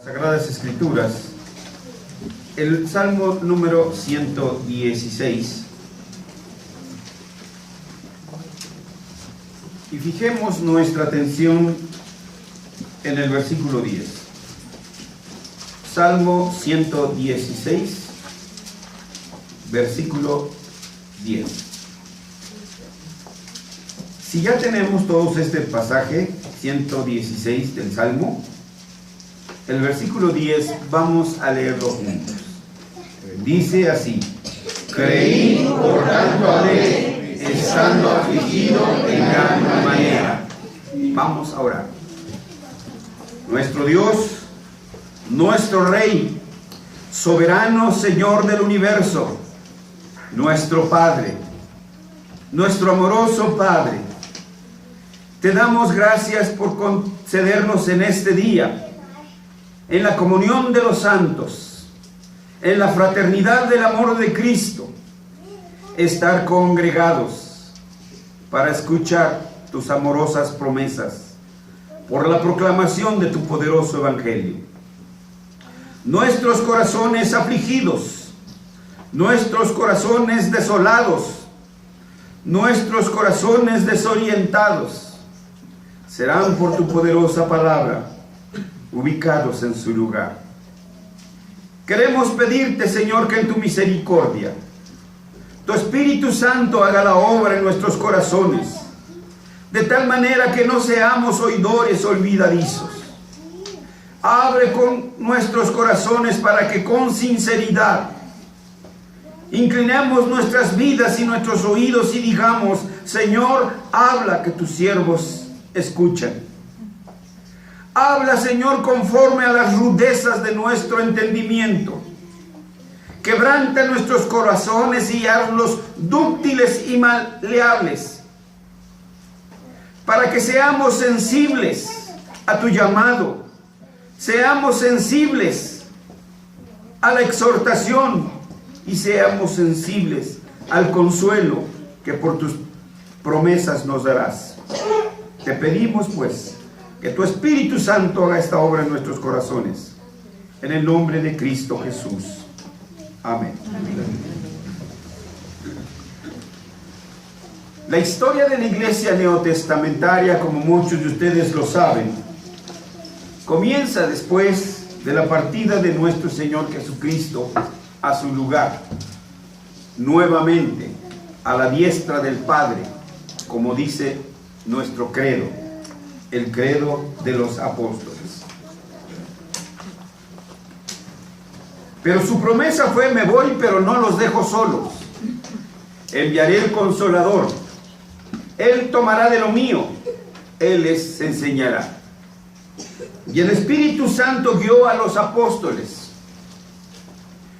Sagradas Escrituras, el Salmo número 116, y fijemos nuestra atención en el versículo 10. Salmo 116, versículo 10. Si ya tenemos todos este pasaje 116 del Salmo, el versículo 10 vamos a leerlo juntos. Dice así: creí, por tanto hablé, estando afligido en gran manera. Vamos a orar. Nuestro Dios, nuestro Rey, soberano Señor del universo, nuestro Padre, nuestro amoroso Padre, te damos gracias por concedernos en este día, en la comunión de los santos, en la fraternidad del amor de Cristo, estar congregados para escuchar tus amorosas promesas por la proclamación de tu poderoso evangelio. Nuestros corazones afligidos, nuestros corazones desolados, nuestros corazones desorientados serán por tu poderosa palabra ubicados en su lugar. Queremos pedirte, Señor, que en tu misericordia tu Espíritu Santo haga la obra en nuestros corazones, de tal manera que no seamos oidores olvidadizos. Abre con nuestros corazones para que con sinceridad inclinemos nuestras vidas y nuestros oídos y digamos: Señor, habla, que tus siervos escuchan. Habla, Señor, conforme a las rudezas de nuestro entendimiento. Quebranta nuestros corazones y hazlos dúctiles y maleables, para que seamos sensibles a tu llamado, seamos sensibles a la exhortación y seamos sensibles al consuelo que por tus promesas nos darás. Te pedimos, pues, que tu Espíritu Santo haga esta obra en nuestros corazones, en el nombre de Cristo Jesús. Amén. La historia de la iglesia neotestamentaria, como muchos de ustedes lo saben, comienza después de la partida de nuestro Señor Jesucristo a su lugar, nuevamente a la diestra del Padre, como dice nuestro credo, el credo de los apóstoles. Pero su promesa fue: me voy, pero no los dejo solos. Enviaré el Consolador. Él tomará de lo mío. Él les enseñará. Y el Espíritu Santo guió a los apóstoles.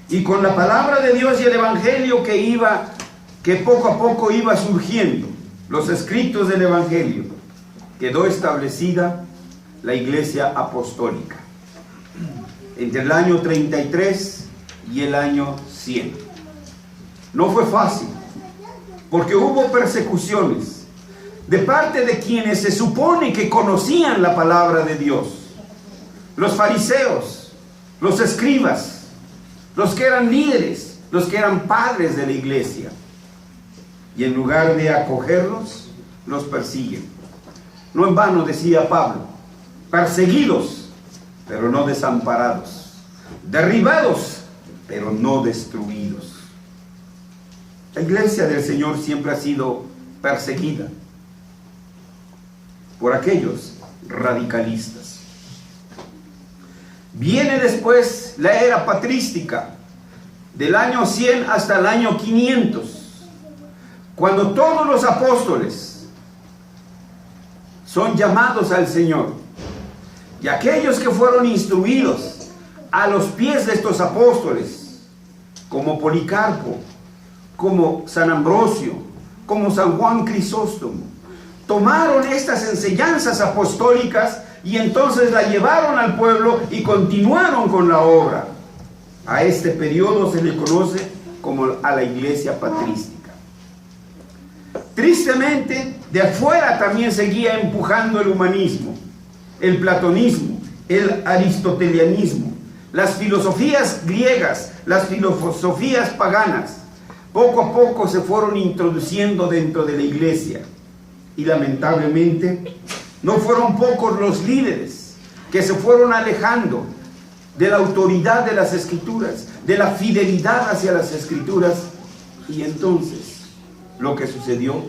Y con la palabra de Dios y el Evangelio que poco a poco iba surgiendo, los escritos del Evangelio, quedó establecida la iglesia apostólica entre el año 33 y el año 100. No fue fácil, porque hubo persecuciones de parte de quienes se supone que conocían la palabra de Dios: los fariseos, los escribas, los que eran líderes, los que eran padres de la iglesia. Y en lugar de acogerlos, los persiguen. No en vano decía Pablo: perseguidos, pero no desamparados; derribados, pero no destruidos. La iglesia del Señor siempre ha sido perseguida por aquellos radicalistas. Viene después la era patrística, del año 100 hasta el año 500, cuando todos los apóstoles son llamados al Señor, y aquellos que fueron instruidos a los pies de estos apóstoles, como Policarpo, como San Ambrosio, como San Juan Crisóstomo, tomaron estas enseñanzas apostólicas y entonces la llevaron al pueblo y continuaron con la obra. A este periodo se le conoce como a la iglesia patrística. Tristemente, de afuera también seguía empujando el humanismo, el platonismo, el aristotelianismo, las filosofías griegas, las filosofías paganas, poco a poco se fueron introduciendo dentro de la iglesia. Y lamentablemente, no fueron pocos los líderes que se fueron alejando de la autoridad de las Escrituras, de la fidelidad hacia las Escrituras. Y entonces, lo que sucedió,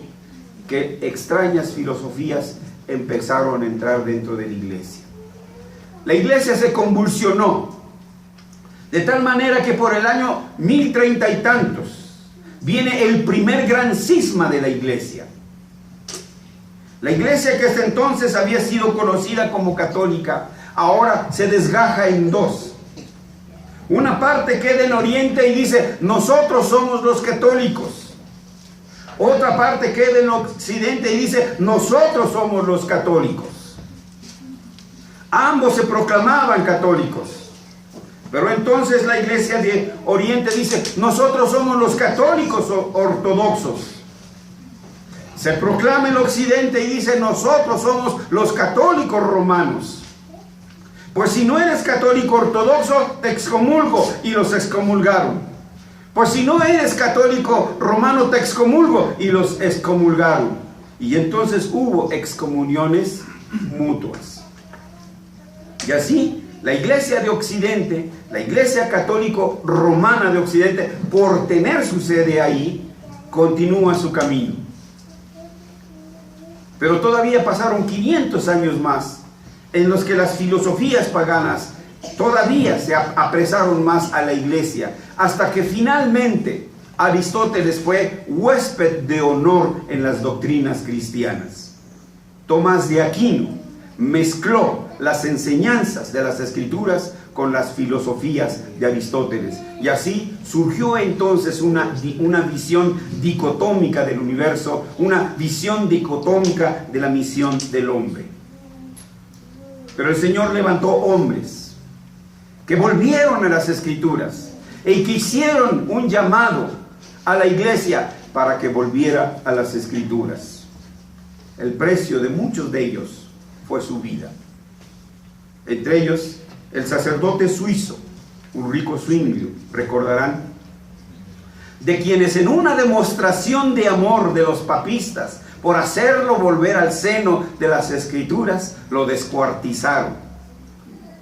que extrañas filosofías empezaron a entrar dentro de la iglesia. La iglesia se convulsionó, de tal manera que por el año 1030 y tantos, viene el primer gran cisma de la iglesia. La iglesia que hasta entonces había sido conocida como católica, ahora se desgaja en dos. Una parte queda en Oriente y dice, nosotros somos los católicos. Otra parte queda en Occidente y dice, nosotros somos los católicos. Ambos se proclamaban católicos. Pero entonces la iglesia de Oriente dice, nosotros somos los católicos ortodoxos. Se proclama el Occidente y dice, nosotros somos los católicos romanos. Pues si no eres católico ortodoxo, te excomulgo, y los excomulgaron. Pues si no eres católico romano, te excomulgo, y los excomulgaron. Y entonces hubo excomuniones mutuas. Y así, la iglesia de Occidente, la iglesia católico romana de Occidente, por tener su sede ahí, continúa su camino. Pero todavía pasaron 500 años más, en los que las filosofías paganas todavía se apresaron más a la iglesia, hasta que finalmente Aristóteles fue huésped de honor en las doctrinas cristianas. Tomás de Aquino mezcló las enseñanzas de las Escrituras con las filosofías de Aristóteles, y así surgió entonces una visión dicotómica del universo, una visión dicotómica de la misión del hombre. Pero el Señor levantó hombres que volvieron a las Escrituras y que hicieron un llamado a la iglesia para que volviera a las Escrituras. El precio de muchos de ellos fue su vida. Entre ellos, el sacerdote suizo Ulrico Zwingli, recordarán, de quienes en una demostración de amor de los papistas, por hacerlo volver al seno de las Escrituras, lo descuartizaron,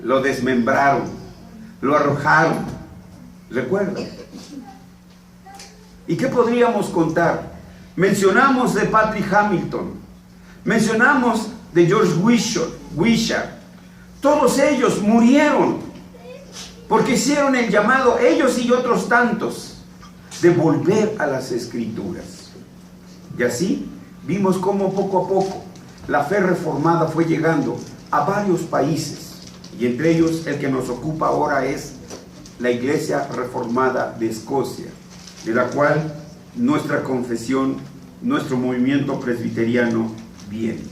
lo desmembraron, lo arrojaron. ¿Recuerdan? ¿Y qué podríamos contar? Mencionamos de Patrick Hamilton, mencionamos de George Wishart. Todos ellos murieron porque hicieron el llamado, ellos y otros tantos, de volver a las Escrituras. Y así vimos cómo poco a poco la fe reformada fue llegando a varios países, y entre ellos el que nos ocupa ahora es la Iglesia Reformada de Escocia, de la cual nuestra confesión, nuestro movimiento presbiteriano viene.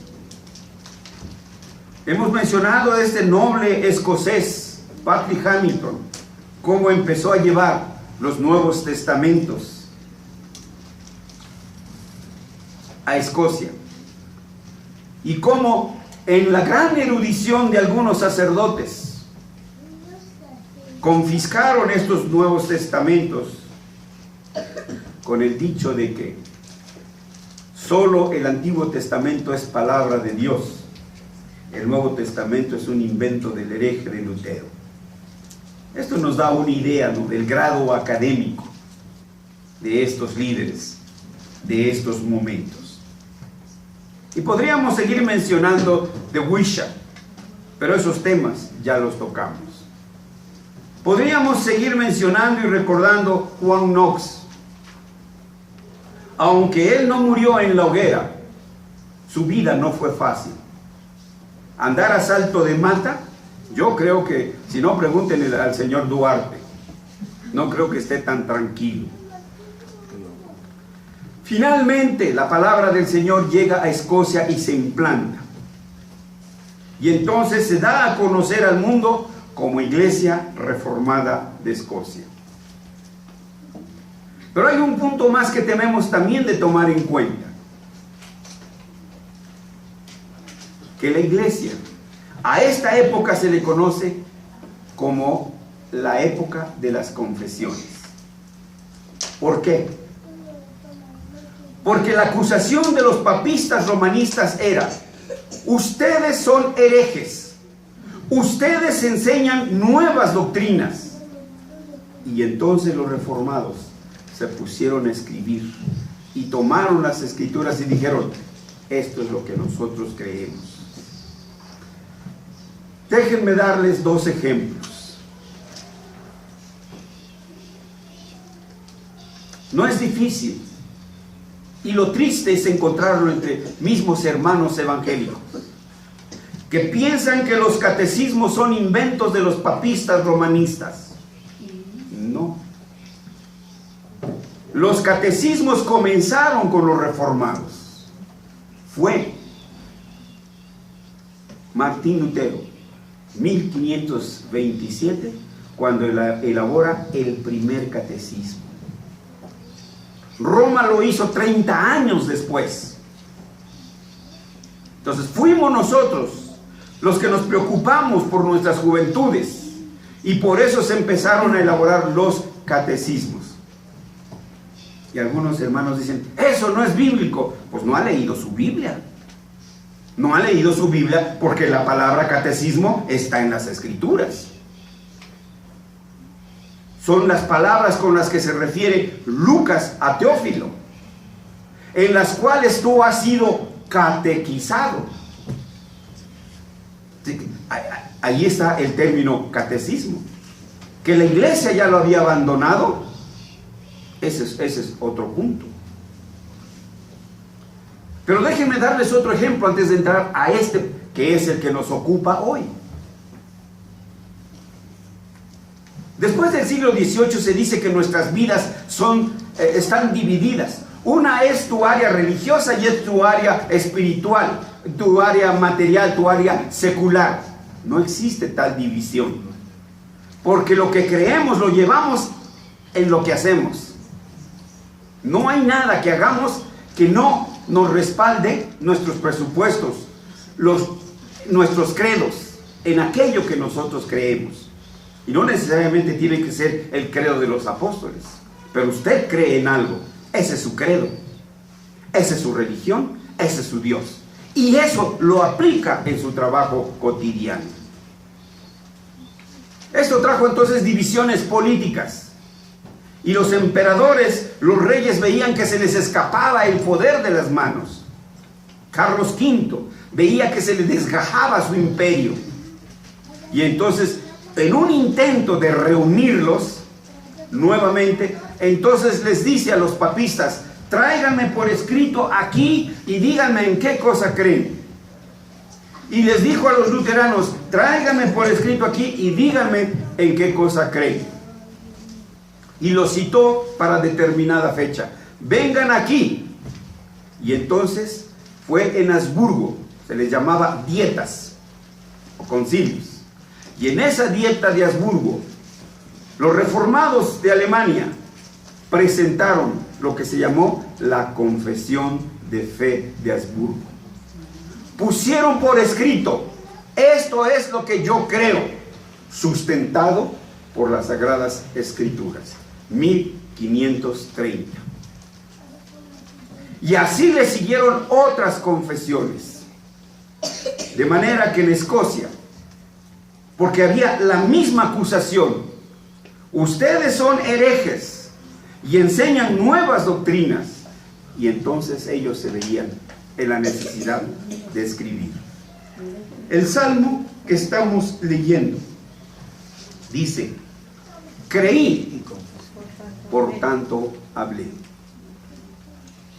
Hemos mencionado a este noble escocés, Patrick Hamilton, cómo empezó a llevar los Nuevos Testamentos a Escocia, y cómo en la gran erudición de algunos sacerdotes confiscaron estos Nuevos Testamentos con el dicho de que solo el Antiguo Testamento es palabra de Dios, el Nuevo Testamento es un invento del hereje de Lutero. Esto nos da una idea, ¿no?, del grado académico de estos líderes, de estos momentos. Y podríamos seguir mencionando de Wishart, pero esos temas ya los tocamos. Podríamos seguir mencionando y recordando Juan Knox. Aunque él no murió en la hoguera, su vida no fue fácil. Andar a salto de mata, yo creo que, si no, pregúntenle al señor Duarte, no creo que esté tan tranquilo. Finalmente, la palabra del Señor llega a Escocia y se implanta. Y entonces se da a conocer al mundo como Iglesia Reformada de Escocia. Pero hay un punto más que tenemos también de tomar en cuenta. Que la Iglesia, A esta época se le conoce como la época de las confesiones. ¿Por qué? Porque la acusación de los papistas romanistas era: ustedes son herejes, ustedes enseñan nuevas doctrinas. Y entonces los reformados se pusieron a escribir y tomaron las escrituras y dijeron: esto es lo que nosotros creemos. Déjenme darles dos ejemplos. No es difícil, y lo triste es encontrarlo entre mismos hermanos evangélicos, que piensan que los catecismos son inventos de los papistas romanistas. No. Los catecismos comenzaron con los reformados. Fue Martín Lutero, 1527, cuando elabora el primer catecismo. Roma lo hizo 30 años después. Entonces fuimos nosotros los que nos preocupamos por nuestras juventudes, y por eso se empezaron a elaborar los catecismos. Y algunos hermanos dicen: eso no es bíblico. Pues no ha leído su Biblia. No ha leído su Biblia, porque la palabra catecismo está en las Escrituras. Son las palabras con las que se refiere Lucas a Teófilo, en las cuales tú has sido catequizado. Ahí está el término catecismo. Que la iglesia ya lo había abandonado, ese es otro punto. Pero déjenme darles otro ejemplo antes de entrar a este, que es el que nos ocupa hoy. Después del siglo XVIII se dice que nuestras vidas están divididas. Una es tu área religiosa y es tu área espiritual, tu área material, tu área secular. No existe tal división, porque lo que creemos lo llevamos en lo que hacemos. No hay nada que hagamos que no nos respalde nuestros presupuestos, nuestros credos, en aquello que nosotros creemos. Y no necesariamente tiene que ser el credo de los apóstoles, pero usted cree en algo, ese es su credo, esa es su religión, ese es su Dios, y eso lo aplica en su trabajo cotidiano. Esto trajo entonces divisiones políticas, y los emperadores, los reyes, veían que se les escapaba el poder de las manos. Carlos V veía que se le desgajaba su imperio, y entonces, en un intento de reunirlos nuevamente, entonces les dice a los papistas: tráiganme por escrito aquí y díganme en qué cosa creen. Y les dijo a los luteranos: tráiganme por escrito aquí y díganme en qué cosa creen. Y los citó para determinada fecha: vengan aquí. Y entonces fue en Habsburgo, se les llamaba dietas o concilios. Y en esa dieta de Habsburgo, los reformados de Alemania presentaron lo que se llamó la Confesión de Fe de Habsburgo. Pusieron por escrito: esto es lo que yo creo, sustentado por las Sagradas Escrituras. 1530. Y así le siguieron otras confesiones. De manera que en Escocia, porque había la misma acusación: ustedes son herejes y enseñan nuevas doctrinas. Y entonces ellos se veían en la necesidad de escribir. El salmo que estamos leyendo dice: creí, por tanto hablé.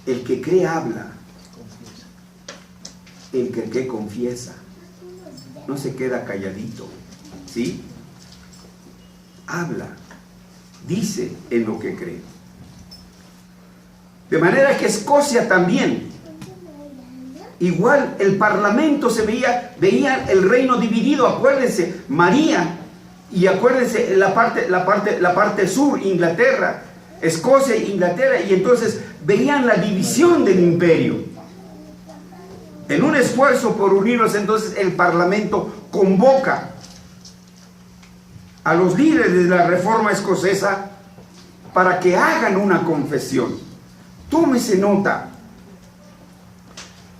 El que cree habla, el que confiesa no se queda calladito, ¿sí? Habla, dice en lo que cree. De manera que Escocia también, igual el parlamento se veía el reino dividido. Acuérdense, María, y acuérdense la parte sur, Inglaterra, Escocia e Inglaterra, y entonces veían la división del imperio. En un esfuerzo por unirlos, entonces el parlamento convoca a los líderes de la Reforma Escocesa para que hagan una confesión. Tómese nota.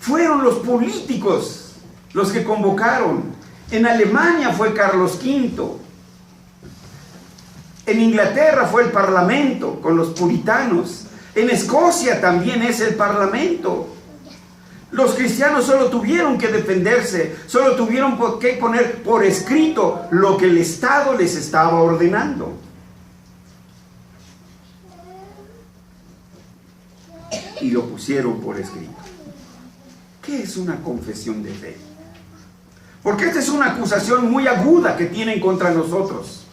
Fueron los políticos los que convocaron. En Alemania fue Carlos V. En Inglaterra fue el Parlamento con los puritanos. En Escocia también es el Parlamento. Los cristianos solo tuvieron que defenderse, solo tuvieron que poner por escrito lo que el Estado les estaba ordenando. Y lo pusieron por escrito. ¿Qué es una confesión de fe? Porque esta es una acusación muy aguda que tienen contra nosotros.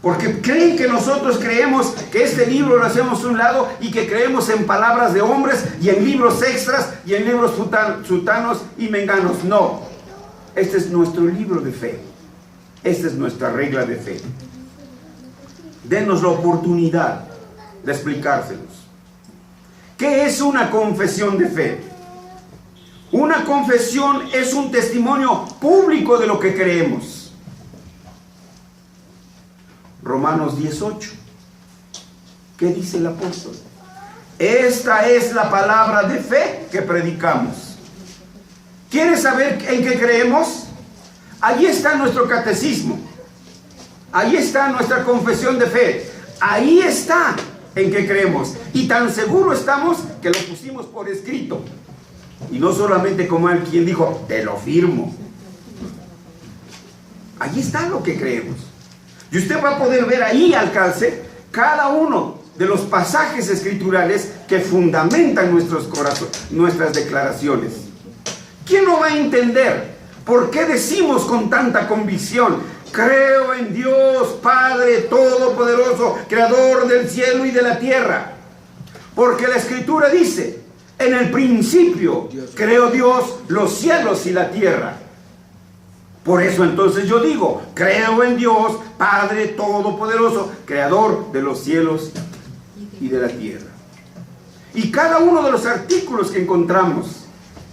Porque creen que nosotros creemos que este libro lo hacemos a un lado y que creemos en palabras de hombres y en libros extras y en libros sutanos y menganos. No, este es nuestro libro de fe. Esta es nuestra regla de fe. Denos la oportunidad de explicárselos. ¿Qué es una confesión de fe? Una confesión es un testimonio público de lo que creemos. Romanos 18. ¿Qué dice el apóstol? Esta es la palabra de fe que predicamos. ¿Quieres saber en qué creemos? Allí está nuestro catecismo. Ahí está nuestra confesión de fe. Ahí está en qué creemos. Y tan seguro estamos que lo pusimos por escrito. Y no solamente como alguien dijo, te lo firmo. Allí está lo que creemos. Y usted va a poder ver ahí al calce cada uno de los pasajes escriturales que fundamentan nuestras declaraciones. ¿Quién no va a entender por qué decimos con tanta convicción: creo en Dios Padre Todopoderoso, Creador del cielo y de la tierra? Porque la Escritura dice: en el principio creó Dios los cielos y la tierra. Por eso entonces yo digo, creo en Dios, Padre Todopoderoso, Creador de los cielos y de la tierra. Y cada uno de los artículos que encontramos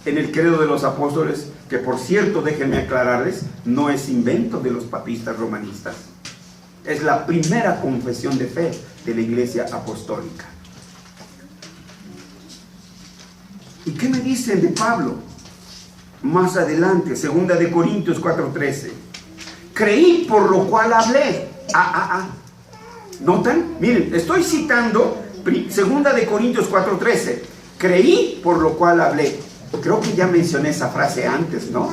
en el credo de los apóstoles, que por cierto, déjenme aclararles, no es invento de los papistas romanistas. Es la primera confesión de fe de la Iglesia Apostólica. ¿Y qué me dicen de Pablo? Más adelante, 2 de Corintios 4:13. Creí, por lo cual hablé. ¿Notan? Miren, estoy citando 2 de Corintios 4:13. Creí, por lo cual hablé. Creo que ya mencioné esa frase antes, ¿no?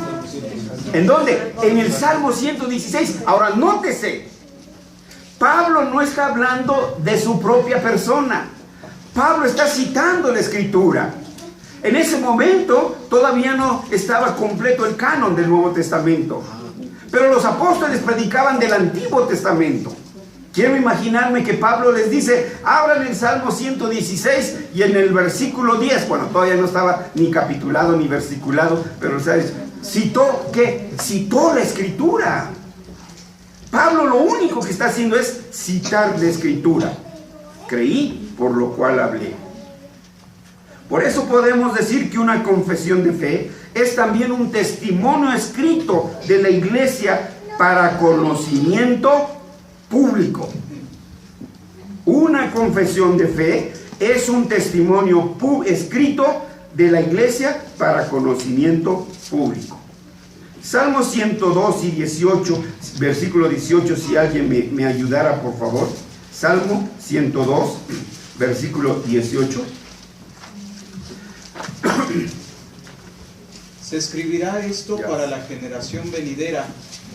¿En dónde? En el Salmo 116. Ahora, nótese. Pablo no está hablando de su propia persona. Pablo está citando la Escritura. En ese momento todavía no estaba completo el canon del Nuevo Testamento. Pero los apóstoles predicaban del Antiguo Testamento. Quiero imaginarme que Pablo les dice: abran el Salmo 116 y en el versículo 10, bueno, todavía no estaba ni capitulado ni versiculado, pero ¿sabes? Citó la Escritura. Pablo lo único que está haciendo es citar la Escritura. Creí, por lo cual hablé. Por eso podemos decir que una confesión de fe es también un testimonio escrito de la iglesia para conocimiento público. Una confesión de fe es un testimonio escrito de la iglesia para conocimiento público. Salmo 102 y 18, versículo 18, si alguien me ayudara, por favor. Salmo 102, versículo 18. Se escribirá esto para la generación venidera,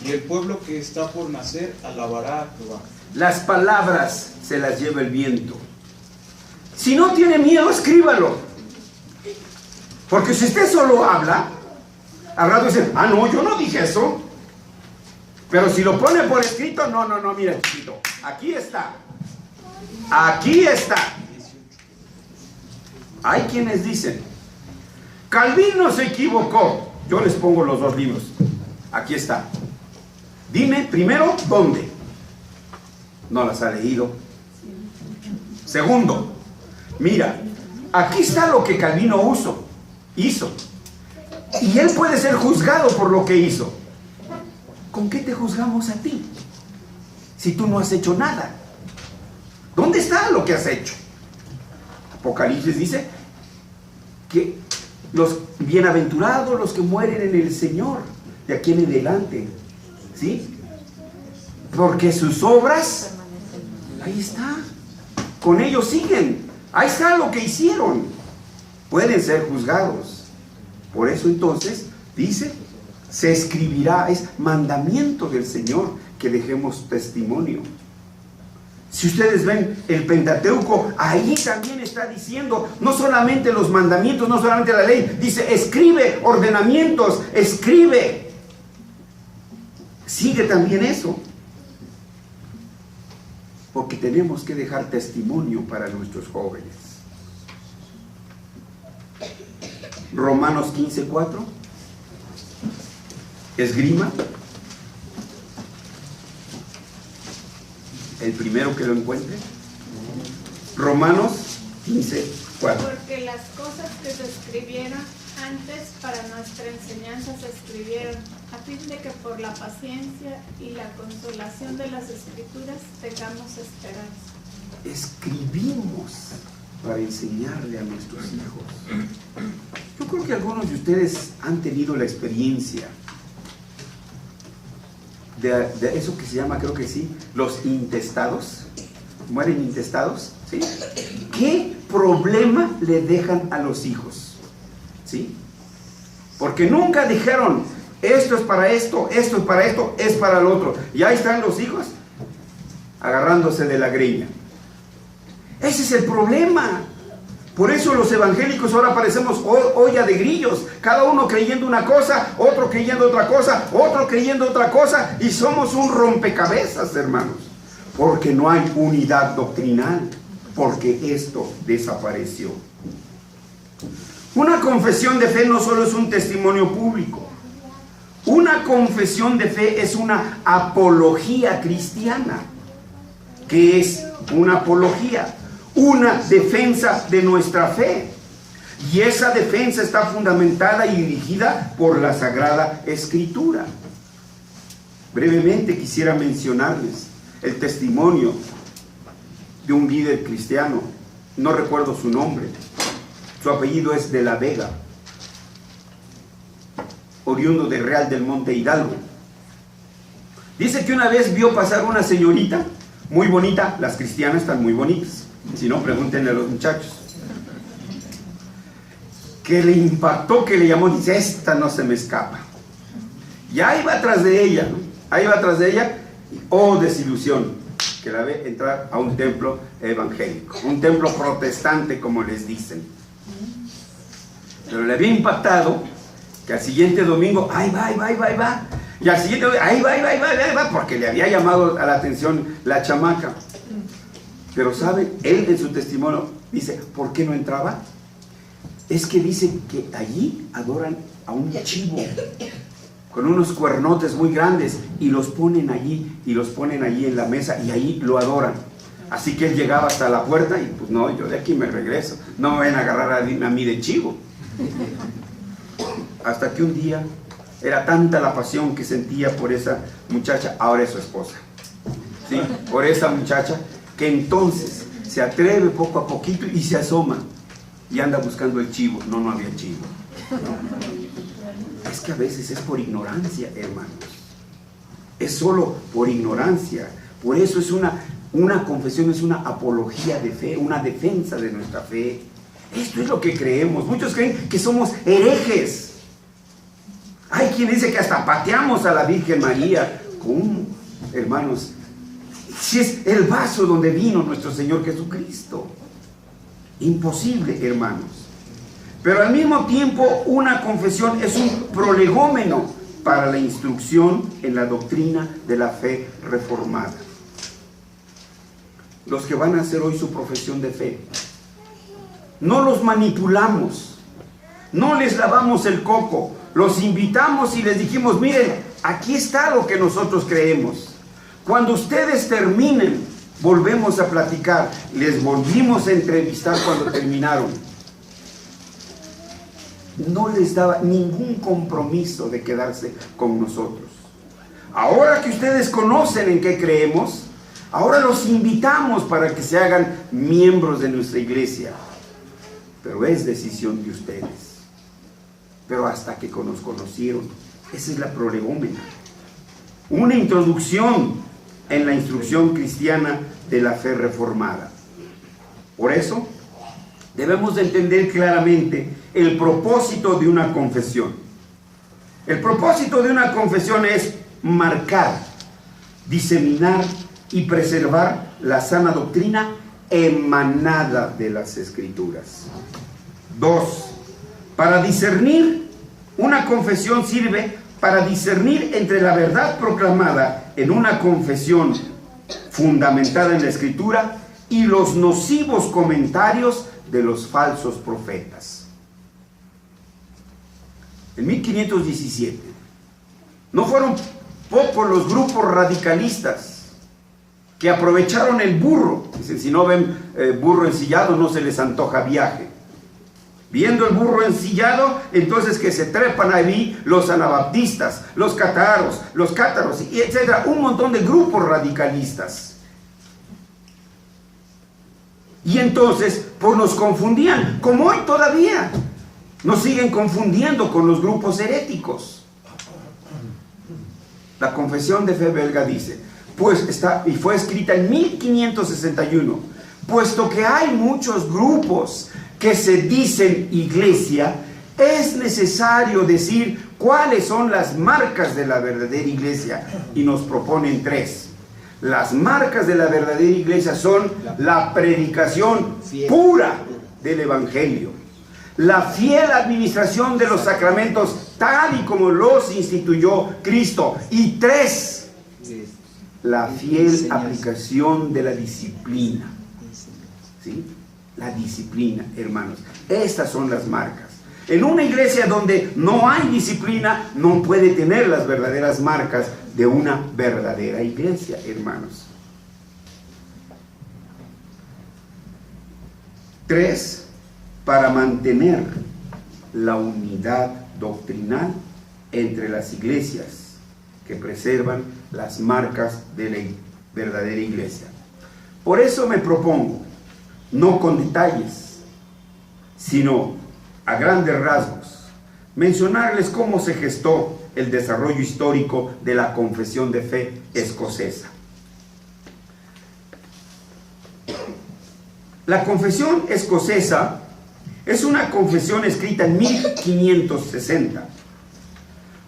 y el pueblo que está por nacer alabará a Jehová. Las palabras se las lleva el viento. Si no tiene miedo, escríbalo. Porque si usted solo habla, al rato dice: no, yo no dije eso. Pero si lo pone por escrito, no, mira, chiquito, aquí está. Aquí está. Hay quienes dicen: Calvino se equivocó. Yo les pongo los dos libros. Aquí está. Dime primero dónde. No las ha leído. Segundo, mira, aquí está lo que Calvino hizo. Y él puede ser juzgado por lo que hizo. ¿con qué te juzgamos a ti? Si tú no has hecho nada. ¿Dónde está lo que has hecho? Apocalipsis dice que los bienaventurados, los que mueren en el Señor, de aquí en adelante, ¿sí? Porque sus obras, ahí está, con ellos siguen, ahí está lo que hicieron, pueden ser juzgados. Por eso entonces dice, se escribirá, es mandamiento del Señor que dejemos testimonio. Si ustedes ven el Pentateuco, ahí también está diciendo, no solamente los mandamientos, no solamente la ley, dice, escribe ordenamientos, escribe. Sigue también eso. Porque tenemos que dejar testimonio para nuestros jóvenes. Romanos 15:4. Esgrima. El primero que lo encuentre. Romanos 15:4. Porque las cosas que se escribieron antes para nuestra enseñanza se escribieron, a fin de que por la paciencia y la consolación de las Escrituras tengamos esperanza. Escribimos para enseñarle a nuestros hijos. Yo creo que algunos de ustedes han tenido la experiencia de eso que se llama, creo que sí, los intestados. ¿Mueren intestados? ¿Sí? ¿Qué problema le dejan a los hijos? ¿Sí? Porque nunca dijeron, esto es para esto, esto es para esto, es para el otro. Y ahí están los hijos agarrándose de la greña. Ese es el problema. Por eso los evangélicos ahora parecemos olla de grillos, cada uno creyendo una cosa, otro creyendo otra cosa, otro creyendo otra cosa, y somos un rompecabezas, hermanos, porque no hay unidad doctrinal, porque esto desapareció. Una confesión de fe no solo es un testimonio público, una confesión de fe es una apología cristiana. ¿Qué es una apología? Una defensa de nuestra fe. Y esa defensa está fundamentada y dirigida por la Sagrada Escritura. Brevemente quisiera mencionarles el testimonio de un líder cristiano. No recuerdo su nombre. Su apellido es de la Vega, oriundo de Real del Monte Hidalgo. Dice que una vez vio pasar una señorita muy bonita. Las cristianas están muy bonitas. Si no, pregúntenle a los muchachos. Que le impactó, que le llamó, dice, esta no se me escapa. Y ahí va atrás de ella, ¿no? Ahí va atrás de ella, y oh, desilusión, que la ve entrar a un templo evangélico, un templo protestante, como les dicen. Pero le había impactado que al siguiente domingo, ahí va. Y al siguiente domingo, ahí va, porque le había llamado a la atención la chamaca. Pero ¿sabe? Él en su testimonio dice, ¿por qué no entraba? Es que dice que allí adoran a un chivo con unos cuernotes muy grandes y los ponen allí en la mesa y ahí lo adoran. Así que él llegaba hasta la puerta y pues no, yo de aquí me regreso, no me ven a agarrar a mí de chivo. Hasta que un día era tanta la pasión que sentía por esa muchacha, ahora es su esposa, ¿sí? Por esa muchacha, que entonces se atreve poco a poquito y se asoma y anda buscando el chivo. No había chivo. Es que a veces es por ignorancia, hermanos. Es solo por ignorancia. Por eso es una confesión, es una apología de fe, una defensa de nuestra fe. Esto es lo que creemos. Muchos creen que somos herejes. Hay quien dice que hasta pateamos a la Virgen María. ¿Cómo, hermanos? Si es el vaso donde vino nuestro Señor Jesucristo. Imposible, hermanos. Pero al mismo tiempo, una confesión es un prolegómeno para la instrucción en la doctrina de la fe reformada. Los que van a hacer hoy su profesión de fe, no los manipulamos, no les lavamos el coco, los invitamos y les dijimos, miren, aquí está lo que nosotros creemos. Cuando ustedes terminen, volvemos a platicar. Les volvimos a entrevistar cuando terminaron. No les daba ningún compromiso de quedarse con nosotros. Ahora que ustedes conocen en qué creemos, ahora los invitamos para que se hagan miembros de nuestra iglesia. Pero es decisión de ustedes. Pero hasta que nos conocieron, esa es la prolegómena. Una introducción en la instrucción cristiana de la fe reformada. Por eso, debemos de entender claramente el propósito de una confesión. El propósito de una confesión es marcar, diseminar y preservar la sana doctrina emanada de las Escrituras. 2. Para discernir, una confesión sirve para discernir entre la verdad proclamada en una confesión fundamentada en la Escritura y los nocivos comentarios de los falsos profetas. En 1517 no fueron pocos los grupos radicalistas que aprovecharon el burro. Dicen, si no ven burro ensillado no se les antoja viaje. Viendo el burro ensillado, entonces que se trepan ahí los anabaptistas, los cátaros, y etcétera, un montón de grupos radicalistas. Y entonces, pues nos confundían, como hoy todavía nos siguen confundiendo con los grupos heréticos. La Confesión de Fe belga dice, pues está, y fue escrita en 1561, puesto que hay muchos grupos que se dicen iglesia, es necesario decir cuáles son las marcas de la verdadera iglesia, y nos proponen 3. Las marcas de la verdadera iglesia son la predicación pura del Evangelio, la fiel administración de los sacramentos tal y como los instituyó Cristo, y 3, la fiel aplicación de la disciplina. ¿Sí? La disciplina, hermanos. Estas son las marcas. En una iglesia donde no hay disciplina, no puede tener las verdaderas marcas de una verdadera iglesia, hermanos. 3, para mantener la unidad doctrinal entre las iglesias que preservan las marcas de la verdadera iglesia. Por eso me propongo, no con detalles, sino a grandes rasgos, mencionarles cómo se gestó el desarrollo histórico de la confesión de fe escocesa. La confesión escocesa es una confesión escrita en 1560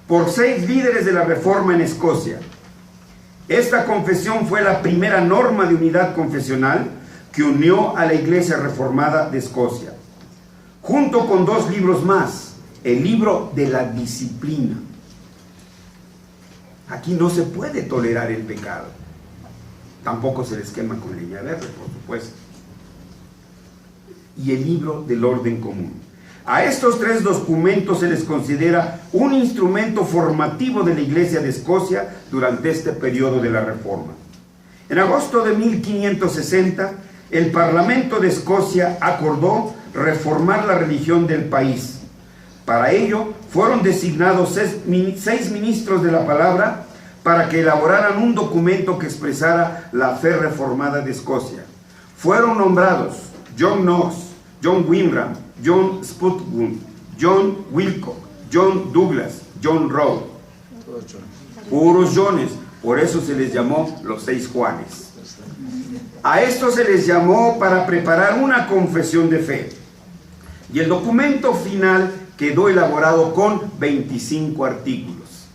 por 6 líderes de la Reforma en Escocia. Esta confesión fue la primera norma de unidad confesional que unió a la Iglesia Reformada de Escocia, junto con 2 libros más, el libro de la disciplina. Aquí no se puede tolerar el pecado, tampoco se les quema con leña verde, por supuesto, y el libro del orden común. A estos 3 documentos se les considera un instrumento formativo de la Iglesia de Escocia durante este periodo de la Reforma. En agosto de 1560, el Parlamento de Escocia acordó reformar la religión del país. Para ello, fueron designados 6 ministros de la palabra para que elaboraran un documento que expresara la fe reformada de Escocia. Fueron nombrados John Knox, John Wimram, John Spurgeon, John Wilcock, John Douglas, John Rowe. Puros Jones, por eso se les llamó los 6 Juanes. A esto se les llamó para preparar una confesión de fe. Y el documento final quedó elaborado con 25 artículos.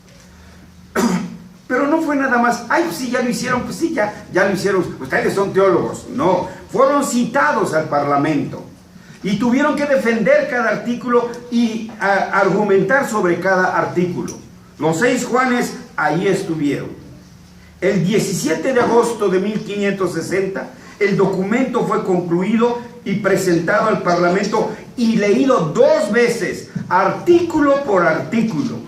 Pero no fue nada más, ay, pues sí, ya lo hicieron, pues sí, ya lo hicieron, ustedes son teólogos. No, fueron citados al Parlamento y tuvieron que defender cada artículo y argumentar sobre cada artículo. Los 6 Juanes ahí estuvieron. El 17 de agosto de 1560, el documento fue concluido y presentado al Parlamento y leído 2 veces, artículo por artículo.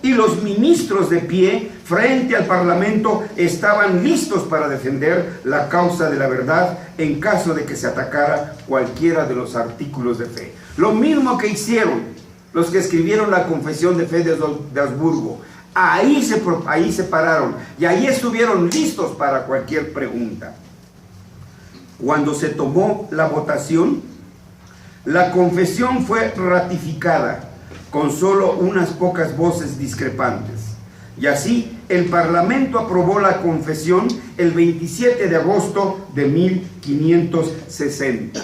Y los ministros de pie frente al Parlamento estaban listos para defender la causa de la verdad en caso de que se atacara cualquiera de los artículos de fe. Lo mismo que hicieron los que escribieron la Confesión de Fe de Habsburgo. ahí se pararon y ahí estuvieron listos para cualquier pregunta. Cuando se tomó la votación, la confesión fue ratificada con solo unas pocas voces discrepantes. Y así el Parlamento aprobó la confesión el 27 de agosto de 1560.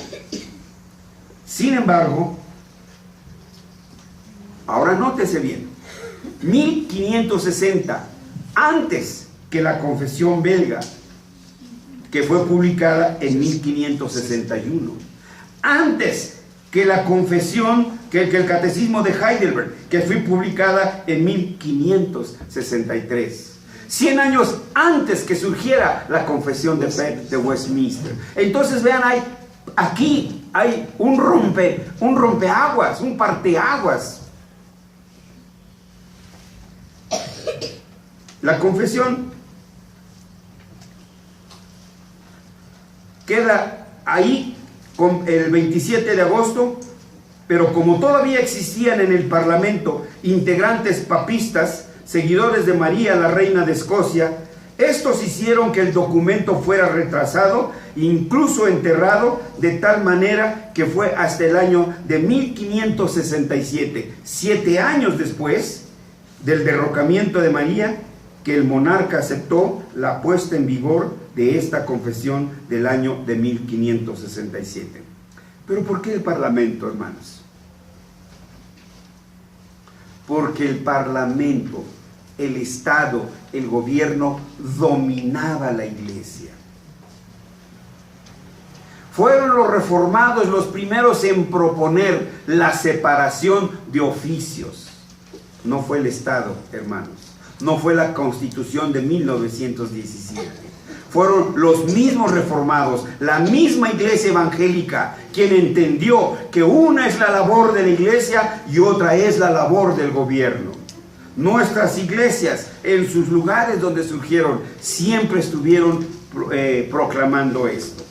Sin embargo, ahora nótese bien, 1560, antes que la confesión belga, que fue publicada en 1561, antes que la confesión, que el catecismo de Heidelberg, que fue publicada en 1563. 100 años antes que surgiera la confesión de fe de Westminster. Entonces vean, aquí hay un rompeaguas, un parteaguas. La confesión queda ahí con el 27 de agosto, pero como todavía existían en el Parlamento integrantes papistas, seguidores de María, la reina de Escocia, estos hicieron que el documento fuera retrasado, incluso enterrado, de tal manera que fue hasta el año de 1567, 7 años después del derrocamiento de María, que el monarca aceptó la puesta en vigor de esta confesión del año de 1567. ¿Pero por qué el Parlamento, hermanos? Porque el Parlamento, el Estado, el gobierno dominaba la Iglesia. Fueron los reformados los primeros en proponer la separación de oficios. No fue el Estado, hermanos. No fue la Constitución de 1917. Fueron los mismos reformados, la misma Iglesia evangélica, quien entendió que una es la labor de la Iglesia y otra es la labor del gobierno. Nuestras iglesias, en sus lugares donde surgieron, siempre estuvieron proclamando esto.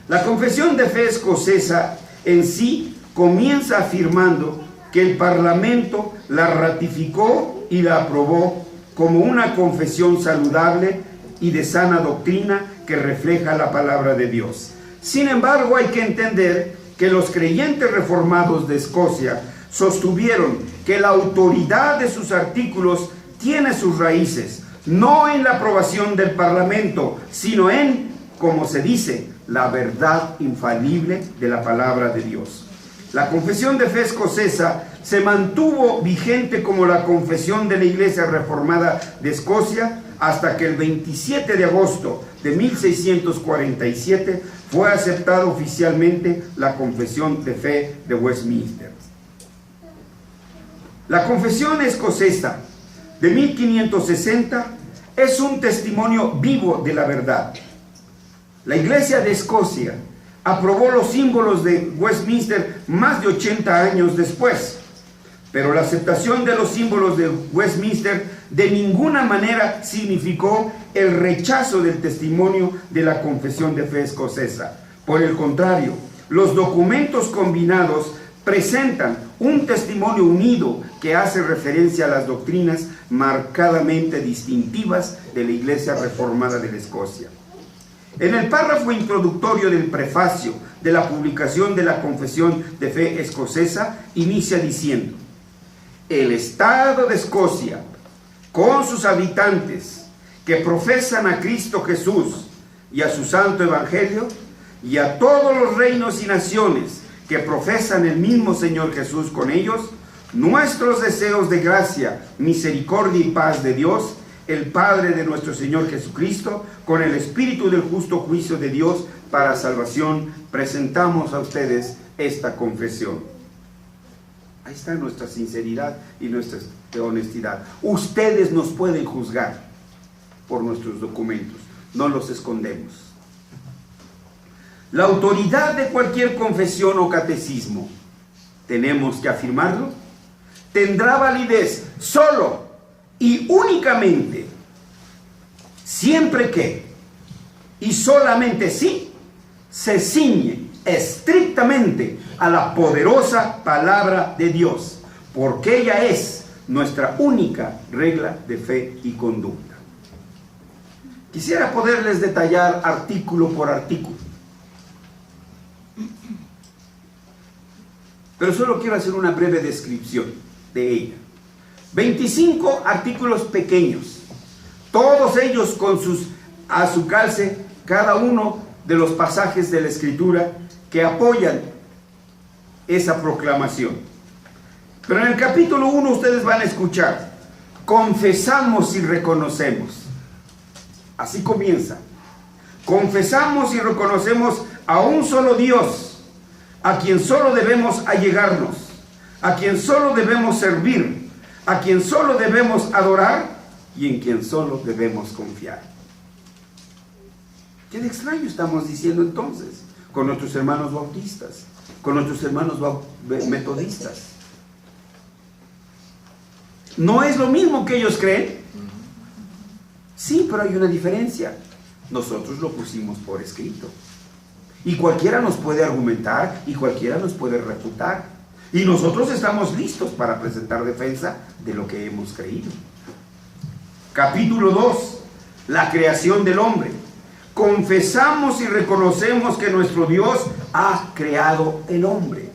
La confesión de fe escocesa en sí comienza afirmando que el Parlamento la ratificó y la aprobó como una confesión saludable y de sana doctrina que refleja la palabra de Dios. Sin embargo, hay que entender que los creyentes reformados de Escocia sostuvieron que la autoridad de sus artículos tiene sus raíces, no en la aprobación del Parlamento, sino en, como se dice, la verdad infalible de la palabra de Dios. La confesión de fe escocesa se mantuvo vigente como la confesión de la Iglesia Reformada de Escocia hasta que el 27 de agosto de 1647 fue aceptada oficialmente la confesión de fe de Westminster. La confesión escocesa de 1560 es un testimonio vivo de la verdad. La Iglesia de Escocia aprobó los símbolos de Westminster más de 80 años después, pero la aceptación de los símbolos de Westminster de ninguna manera significó el rechazo del testimonio de la confesión de fe escocesa. Por el contrario, los documentos combinados presentan un testimonio unido que hace referencia a las doctrinas marcadamente distintivas de la Iglesia Reformada de Escocia. En el párrafo introductorio del prefacio de la publicación de la Confesión de Fe Escocesa, inicia diciendo: el Estado de Escocia, con sus habitantes que profesan a Cristo Jesús y a su Santo Evangelio, y a todos los reinos y naciones que profesan el mismo Señor Jesús con ellos, nuestros deseos de gracia, misericordia y paz de Dios, el Padre de nuestro Señor Jesucristo, con el Espíritu del justo juicio de Dios para salvación, presentamos a ustedes esta confesión. Ahí está nuestra sinceridad y nuestra honestidad. Ustedes nos pueden juzgar por nuestros documentos, no los escondemos. La autoridad de cualquier confesión o catecismo, tenemos que afirmarlo, tendrá validez solo y únicamente, siempre que y solamente si se ciñe estrictamente a la poderosa palabra de Dios, porque ella es nuestra única regla de fe y conducta. Quisiera poderles detallar artículo por artículo, pero solo quiero hacer una breve descripción de ella. 25 artículos pequeños, todos ellos con a su calce, cada uno de los pasajes de la Escritura que apoyan esa proclamación. Pero en el capítulo 1 ustedes van a escuchar: confesamos y reconocemos. Así comienza: confesamos y reconocemos a un solo Dios, a quien solo debemos allegarnos, a quien solo debemos servir, a quien solo debemos adorar y en quien solo debemos confiar. ¿Qué de extraño estamos diciendo entonces con nuestros hermanos bautistas, con nuestros hermanos metodistas? ¿No es lo mismo que ellos creen? Sí, pero hay una diferencia. Nosotros lo pusimos por escrito. Y cualquiera nos puede argumentar y cualquiera nos puede refutar. Y nosotros estamos listos para presentar defensa de lo que hemos creído. Capítulo 2. La creación del hombre. Confesamos y reconocemos que nuestro Dios ha creado el hombre.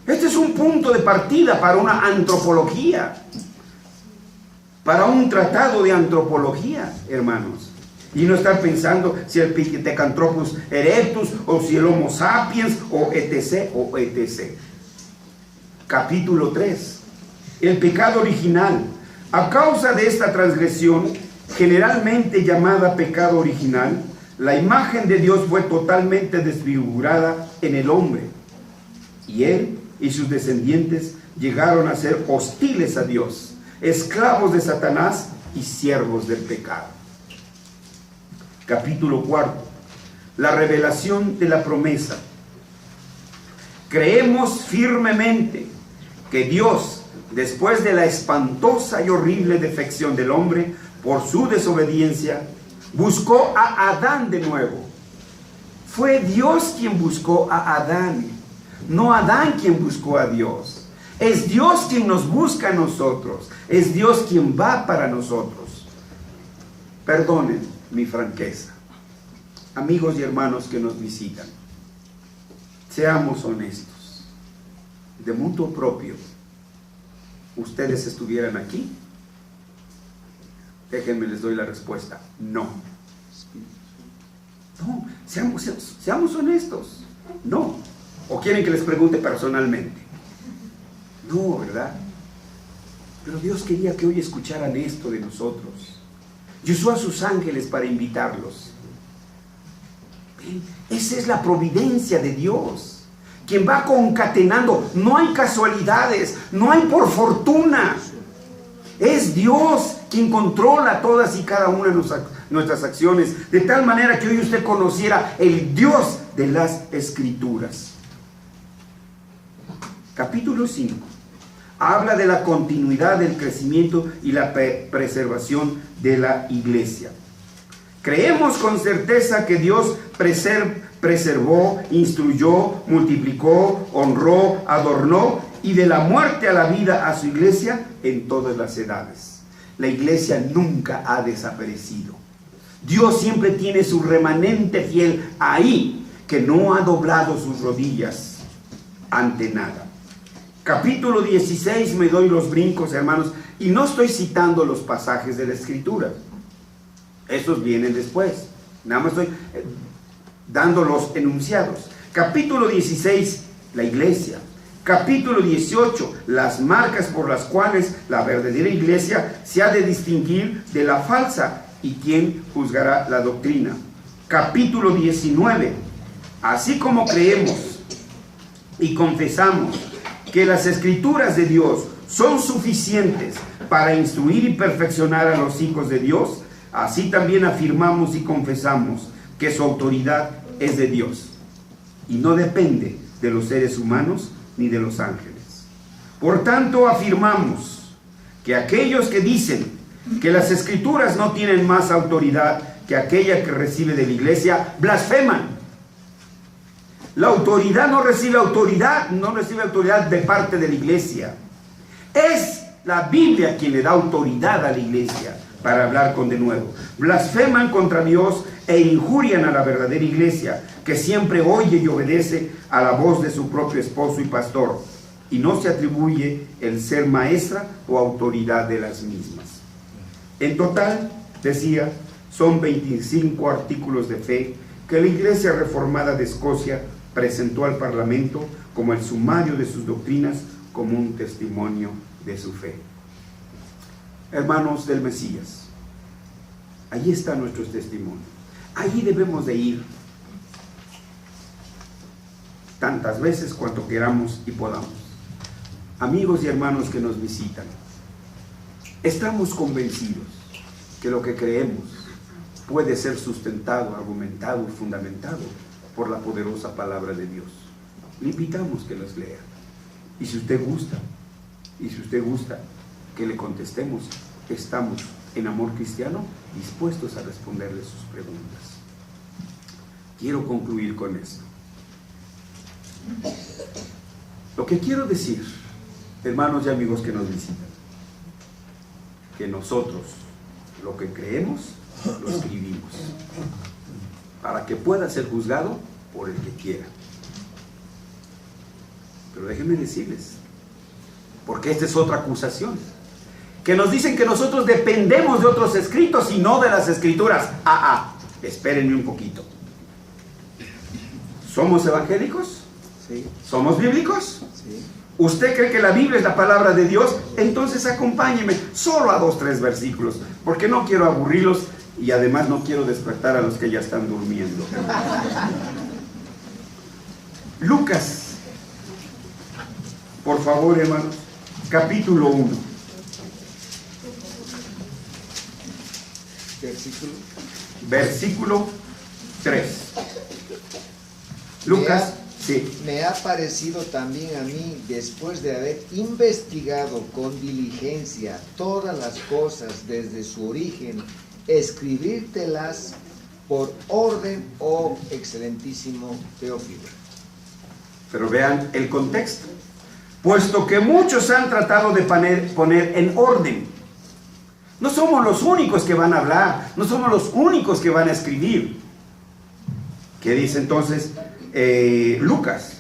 Este es un punto de partida para una antropología, para un tratado de antropología, hermanos. Y no estar pensando si el Pithecanthropus erectus o si el Homo sapiens o etc. o etc. Capítulo 3. El pecado original. A causa de esta transgresión, generalmente llamada pecado original, la imagen de Dios fue totalmente desfigurada en el hombre. Y él y sus descendientes llegaron a ser hostiles a Dios, esclavos de Satanás y siervos del pecado. Capítulo 4. La revelación de la promesa. Creemos firmemente que Dios, después de la espantosa y horrible defección del hombre por su desobediencia, buscó a Adán de nuevo. Fue Dios quien buscó a Adán, no Adán quien buscó a Dios. Es Dios quien nos busca a nosotros. Es Dios quien va para nosotros. Perdonen mi franqueza, amigos y hermanos que nos visitan. Seamos honestos. De mutuo propio, ¿ustedes estuvieran aquí? Déjenme, les doy la respuesta: no. No, seamos honestos. No. ¿O quieren que les pregunte personalmente? No, ¿verdad? Pero Dios quería que hoy escucharan esto de nosotros. Y usó a sus ángeles para invitarlos. Esa es la providencia de Dios, quien va concatenando. No hay casualidades, no hay por fortuna. Es Dios quien controla todas y cada una de nuestras acciones, de tal manera que hoy usted conociera el Dios de las Escrituras. Capítulo 5 habla de la continuidad del crecimiento y la preservación de la iglesia. Creemos con certeza que Dios preservó, instruyó, multiplicó, honró, adornó y de la muerte a la vida a su iglesia en todas las edades. La iglesia nunca ha desaparecido. Dios siempre tiene su remanente fiel ahí, que no ha doblado sus rodillas ante nada. Capítulo 16, me doy los brincos, hermanos, y no estoy citando los pasajes de la Escritura. Estos vienen después. Nada más estoy dando los enunciados. Capítulo 16, la iglesia. Capítulo 18, las marcas por las cuales la verdadera iglesia se ha de distinguir de la falsa y quién juzgará la doctrina. Capítulo 19, así como creemos y confesamos que las Escrituras de Dios son suficientes para instruir y perfeccionar a los hijos de Dios, así también afirmamos y confesamos que su autoridad es de Dios y no depende de los seres humanos ni de los ángeles. Por tanto, afirmamos que aquellos que dicen que las Escrituras no tienen más autoridad que aquella que recibe de la iglesia, blasfeman. La autoridad no recibe autoridad de parte de la iglesia. Es la Biblia quien le da autoridad a la iglesia para hablar con denuedo. Blasfeman contra Dios e injurian a la verdadera iglesia, que siempre oye y obedece a la voz de su propio esposo y pastor, y no se atribuye el ser maestra o autoridad de las mismas. En total, decía, son 25 artículos de fe que la Iglesia Reformada de Escocia presentó al Parlamento como el sumario de sus doctrinas, como un testimonio de su fe. Hermanos del Mesías, allí está nuestro testimonio. Allí debemos de ir tantas veces cuanto queramos y podamos. Amigos y hermanos que nos visitan, estamos convencidos que lo que creemos puede ser sustentado, argumentado y fundamentado por la poderosa palabra de Dios. Le invitamos que los lea. Y si usted gusta que le contestemos, estamos en Amor Cristiano dispuestos a responderle sus preguntas. Quiero concluir con esto. Lo que quiero decir, hermanos y amigos que nos visitan, que nosotros lo que creemos lo escribimos para que pueda ser juzgado por el que quiera. Pero déjenme decirles, porque esta es otra acusación, que nos dicen que nosotros dependemos de otros escritos y no de las escrituras. Espérenme un poquito. ¿Somos evangélicos? Sí. ¿Somos bíblicos? Sí. ¿Usted cree que la Biblia es la palabra de Dios? Entonces acompáñeme solo a 2 o 3 versículos, porque no quiero aburrirlos y además no quiero despertar a los que ya están durmiendo. Lucas, por favor, hermanos, capítulo 1. Versículo 3. Lucas, sí. Me ha parecido también a mí, después de haber investigado con diligencia todas las cosas desde su origen, escribírtelas por orden, oh excelentísimo Teófilo. Pero vean el contexto. Puesto que muchos han tratado de poner en orden. No somos los únicos que van a hablar, no somos los únicos que van a escribir. ¿Qué dice entonces Lucas?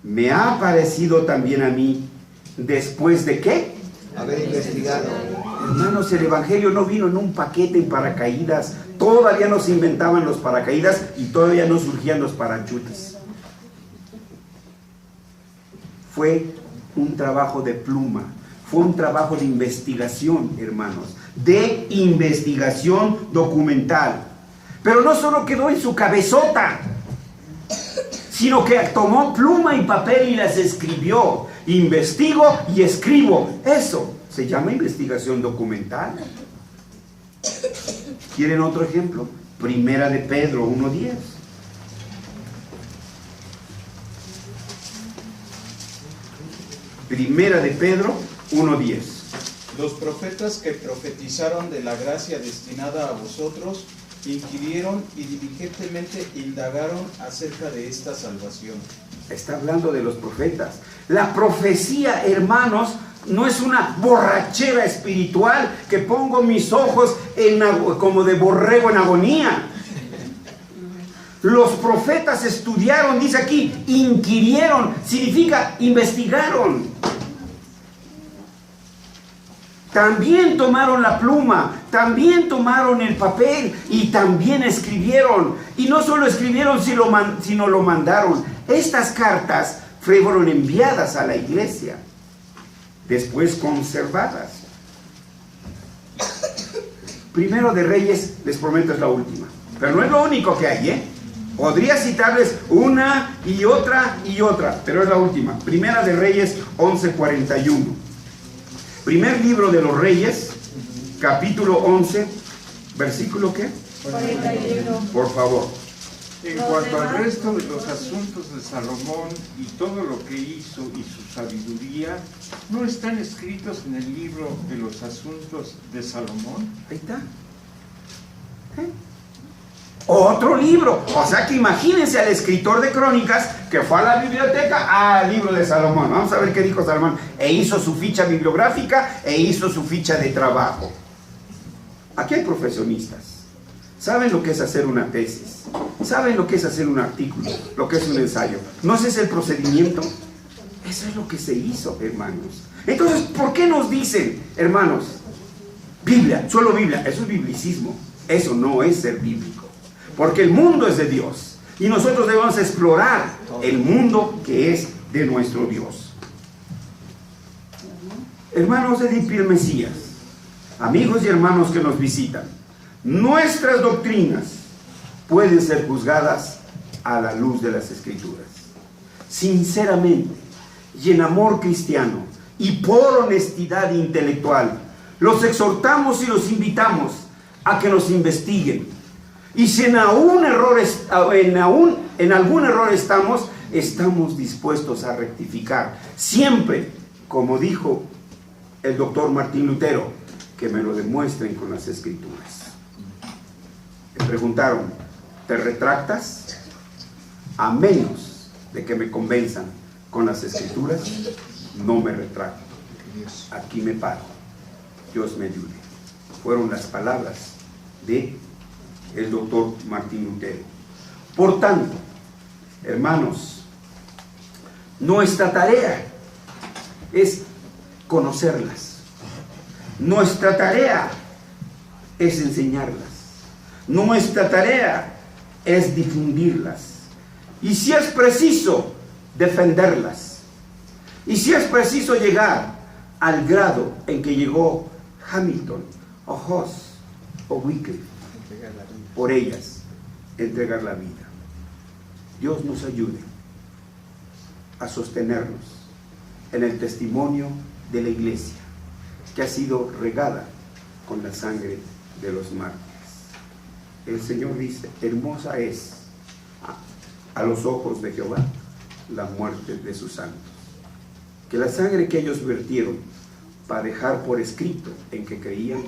Me ha parecido también a mí, después de ¿qué? Haber investigado. Hermanos, el Evangelio no vino en un paquete en paracaídas. Todavía no se inventaban los paracaídas y todavía no surgían los parachutes. Fue un trabajo de pluma, fue un trabajo de investigación, hermanos, de investigación documental. Pero no solo quedó en su cabezota, sino que tomó pluma y papel y las escribió. Investigo y escribo. Eso se llama investigación documental. ¿Quieren otro ejemplo? Primera de Pedro 1:10. Primera de Pedro 1:10. Los profetas que profetizaron de la gracia destinada a vosotros inquirieron y diligentemente indagaron acerca de esta salvación. Está hablando de los profetas. La profecía, hermanos, no es una borrachera espiritual que pongo mis ojos como de borrego en agonía. Los profetas estudiaron, dice aquí, inquirieron, significa investigaron. También tomaron la pluma, también tomaron el papel y también escribieron. Y no solo escribieron, sino lo mandaron. Estas cartas fueron enviadas a la iglesia, después conservadas. Primero de Reyes, les prometo, es la última. Pero no es lo único que hay, ¿eh? Podría citarles una y otra, pero es la última. Primera de Reyes 11:41. Primer libro de los Reyes, capítulo 11, versículo ¿qué? 41. Por favor. En cuanto al resto de los asuntos de Salomón y todo lo que hizo y su sabiduría, ¿no están escritos en el libro de los asuntos de Salomón? Ahí está. otro libro. O sea que imagínense al escritor de Crónicas que fue a la biblioteca, libro de Salomón. Vamos a ver qué dijo Salomón. E hizo su ficha bibliográfica e hizo su ficha de trabajo. Aquí hay profesionistas. Saben lo que es hacer una tesis. Saben lo que es hacer un artículo, lo que es un ensayo. ¿No ese es el procedimiento? Eso es lo que se hizo, hermanos. Entonces, ¿por qué nos dicen, hermanos, Biblia, solo Biblia? Eso es biblicismo. Eso no es ser bíblico. Porque el mundo es de Dios. Y nosotros debemos explorar el mundo que es de nuestro Dios. Hermanos de Edipil Mesías, amigos y hermanos que nos visitan, nuestras doctrinas pueden ser juzgadas a la luz de las Escrituras. Sinceramente y en amor cristiano y por honestidad intelectual, los exhortamos y los invitamos a que nos investiguen. Y si en algún error estamos dispuestos a rectificar. Siempre, como dijo el doctor Martín Lutero, que me lo demuestren con las Escrituras. Me preguntaron, ¿te retractas? A menos de que me convenzan con las Escrituras, no me retracto. Aquí me paro. Dios me ayude. Fueron las palabras de el doctor Martín Lutero. Por tanto, hermanos, nuestra tarea es conocerlas. Nuestra tarea es enseñarlas. Nuestra tarea es difundirlas. Y si es preciso, defenderlas. Y si es preciso llegar al grado en que llegó Hamilton, o Hoss, o Wycliffe, por ellas, entregar la vida. Dios nos ayude a sostenernos en el testimonio de la iglesia que ha sido regada con la sangre de los mártires. El Señor dice, hermosa es a los ojos de Jehová la muerte de sus santos. Que la sangre que ellos vertieron para dejar por escrito en que creían